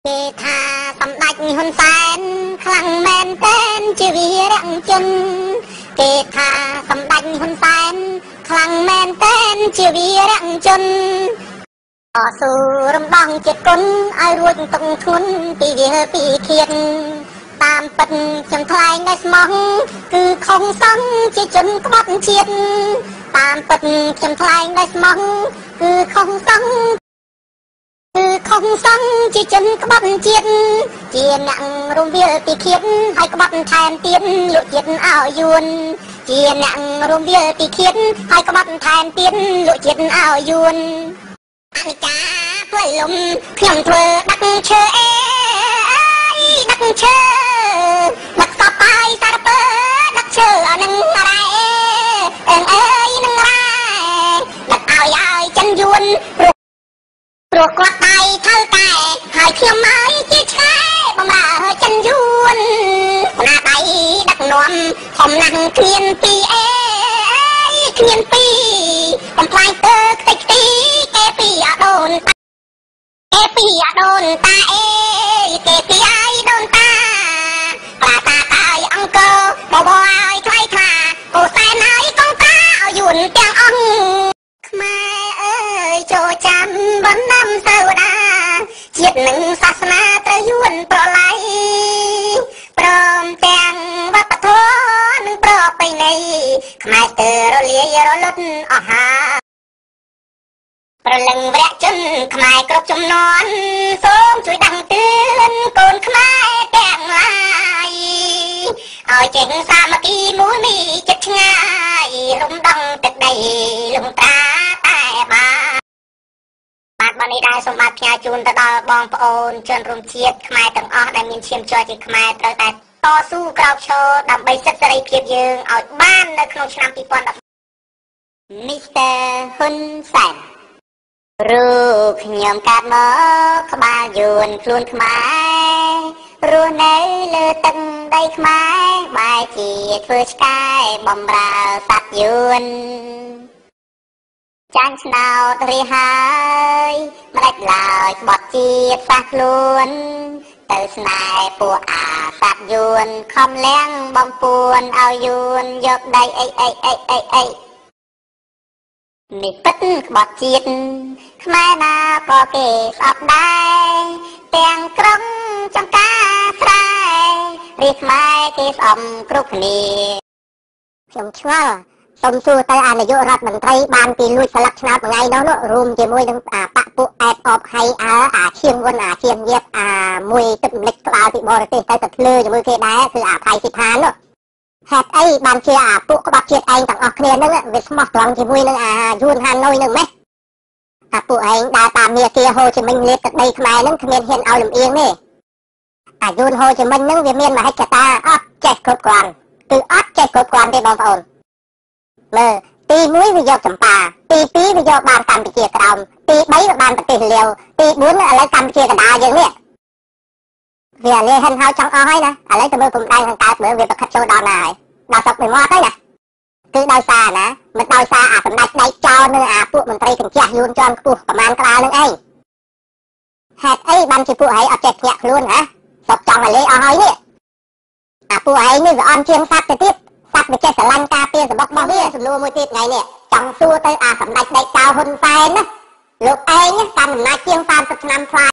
គេថាសម្ដេចហ៊ុនសែនខ្លាំងមែនតែនជាវីរៈជនគេថាសម្ដេចហ៊ុនសែនខ្លាំងមែនតែនជាវីរៈជនអស៊ូរំដោះជាតិគុណឲ្យរួចទុកធ្ងន់ពីវាពីឃាតតាមពិតខ្ញុំថ្លែងដោយស្មោះគឺខុសសង្ឃជាជនក្បត់ជាតិតាមពិតខ្ញុំថ្លែងដោយស្មោះគឺខុសសង្ឃជាជនក្បត់ជាតិជាអ្នករំវាលពីឃាតហើយក្បត់ថែមទៀតលក់ជាតិឲ្យយួនជាអ្នករំវាលពីឃាតហើយក្បត់ថែមទៀតលក់ជាតិឲ្យយួនអនិច្ចាផ្លៃលំខ្ញុំធ្វើដាក់ឈើដាក់ឈើដាក់សពហើយសារពើដាក់ឈើអានឹងរ៉ែអើយនឹងរ៉ែដាក់ឲ្យចិនយួនព្រោះគាត់ដៃថៅកែហើយខ្ញុំមកជាឆ្កែបំរើចិនយួនណាដៃដាក់នាំធំណាស់គ្មានពីគ្មានពីបំផ្លាញទៅខ្ទេចខ្ទីគេពីអាដូនគេពីអាដូនតាគេពីអាយដូនតាប្រាតាតាយអង្គបបឲ្យថ្លៃថ្លាកូសែនហើយកងតាឲ្យយួនទាំងអង្គខ្មែរអើយចូលចាំបណ្ណាំសាវតាជាតិនឹងសាសនាត្រូវយួនប្រឡ័យព្រមទាំងវប្បធម៌និងប្រពៃណីខ្មែរស្ទើររលាយរលត់អស់ហើយប្រលឹងវរៈជនខ្មែរគ្រប់ចំនួនសូមជួយដាំងតឿនកូនខ្មែរទាំងឡាយឲ្យចេះសាមគ្គីមួយនេះចិត្តឆ្ងាយរំដងទឹកដីលំត្រាតែបាទនេះដែរសូមបាទផ្ញើជូនទៅដល់បងប្អូនជនរួមជាតិខ្មែរទាំងអស់ដែលមានឈាមជ័រជាខ្មែរត្រូវតែតស៊ូក្រោកឈរដើម្បីសិទ្ធិសេរីភាពយើងឲ្យបាននៅក្នុងឆ្នាំ2010 Mr. ហ៊ុនសែនរូបខ្ញុំកាត់មកក្បាលយួនខ្លួនខ្មែររស់នៅលើទឹកដីខ្មែរបែរជាធ្វើឆ្កែបំរើសត្វយួនចាញ់ឆ្នោតរីហើយម្ដេចឡើយក្បត់ជាតិសាសខ្លួនទៅស្នេហ៍ពួកអាសត្វយួនខំលៀងបំពួនឲ្យយួនយកដីអីនេះពិតក្បត់ជាតិខ្មែរណាក៏គេស្អប់ដែរទាំងក្រុងចំការស្រែរីខ្មែរគេស្អំគ្រប់គ្នាខ្ញុំឆ្ងល់សូមសួរទៅអានាយករដ្ឋមន្ត្រីបានពីលួចស្លឹកឆ្នោតថ្ងៃនោះរួមជាមួយនឹងបកពួកអែបអបហៃអាឈៀងវុនអាឈៀងញាតមួយទឹកម្លេចក្បាលពីបរទេសទៅធ្លឺជាមួយគេដែរគឺអាថៃសិដ្ឋាននោះហេតុអីបានជាអាពួកក្បត់ជាតិឯងទាំងអស់គ្នាហ្នឹងវាស្មោះត្រង់ជាមួយនឹងអាយួនហាណូយហ្នឹងម៉េះអាពួកឯងដើរតាមមាគាហូជីមិញលេបទឹកដីខ្មែរហ្នឹងគ្មានហ៊ានឲ្យលំអៀងទេអាយួនហូជីមិញហ្នឹងវាមានមហិច្ឆតាអត់ចេះគ្រប់គ្រាន់គឺអត់ចេះគ្រប់គ្រាន់ទេបងប្អូនមើលទី1វាយកចម្ប៉ាទី2វាយកបានកម្ពុជាក្រោមទី3វាបានប្រទេសលាវទី4ឥឡូវកម្ពុជាកណ្ដាលយើងនេះវាលាហិនហើយចង់អស់ហើយណាឥឡូវទៅមើលព្រំដែនខាងកើតមើលវាប្រខិតចូលដល់ណាហើយដល់ស្រុកមួយមាត់ហើយណាគឺដោយសារណាមិនដោយសារអាសម្ដេចដៃចោលនៅអាពួកមន្ត្រីកញ្ចាស់យួនជាន់ខ្ពស់ប្រមាណក្បាលនឹងឯងហេតុអីបានជាពួកឯងអត់ចេះភ្ញាក់ខ្លួនណាស្រុកចង់ឲ្យលេអស់ហើយនេះអាពួកឯងនេះវាអន់ជាងសត្វទៅទៀតសត្វវាចេះស្រឡាញ់ការពារសម្បត្តិរបស់វាសំណួរមួយទៀតថ្ងៃនេះចង់សួរទៅអាសម្ដេចដៃចោលហ៊ុនសែនណាលោកឯងកាន់អំណាចជាង30ឆ្នាំផ្លាយ